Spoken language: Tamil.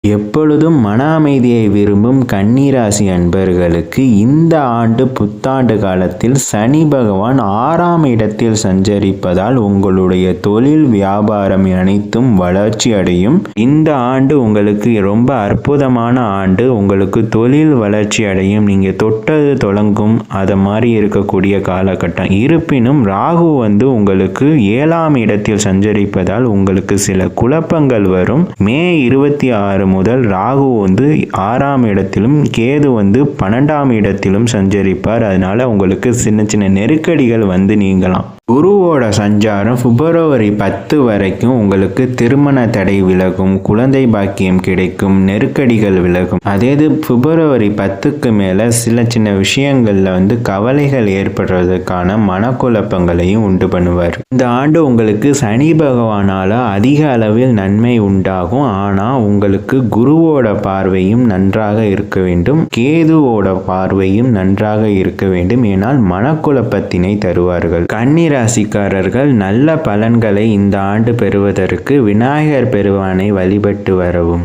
எப்பொழுதும் மன அமைதியை விரும்பும் கன்னி ராசி அன்பர்களுக்கு இந்த ஆண்டு புத்தாண்டு காலத்தில் சனி பகவான் 6ஆம் இடத்தில் சஞ்சரிப்பதால் உங்களுடைய தொழில் வியாபாரம் அனைத்தும் வளர்ச்சி அடையும். இந்த ஆண்டு உங்களுக்கு ரொம்ப அற்புதமான ஆண்டு. உங்களுக்கு தொழில் வளர்ச்சி அடையும். நீங்க தொட்டது தொடங்கும் அது மாதிரி இருக்கக்கூடிய காலகட்டம். இருப்பினும் ராகு உங்களுக்கு 7ஆம் இடத்தில் சஞ்சரிப்பதால் உங்களுக்கு சில குழப்பங்கள் வரும். மே 26 முதல் ராகு 6ஆம் இடத்திலும் கேது 12ஆம் இடத்திலும் சஞ்சரிப்பார். அதனால உங்களுக்கு சின்ன சின்ன நெருக்கடிகள் நீங்கலாம். குருவோட சஞ்சாரம் பிப்ரவரி 10 வரைக்கும் உங்களுக்கு திருமண தடை விலகும், குழந்தை பாக்கியம் கிடைக்கும், நெருக்கடிகள் விலகும். அதே பிப்ரவரி 10க்கு மேல சில சின்ன விஷயங்கள்ல கவலைகள் ஏற்படுறதுக்கான மனக்குழப்பங்களையும் உண்டு பண்ணுவார். இந்த ஆண்டு உங்களுக்கு சனி பகவானால அதிக அளவில் நன்மை உண்டாகும். ஆனா உங்களுக்கு குருவோட பார்வையும் நன்றாக இருக்க வேண்டும், கேதுவோட பார்வையும் நன்றாக இருக்க வேண்டும். ஏனால் மனக்குழப்பத்தினை தருவார்கள். கன்னி ராசிக்காரர்கள் நல்ல பலன்களை இந்த ஆண்டு பெறுவதற்கு விநாயகர் பெருமானை வழிபட்டு வரவும்.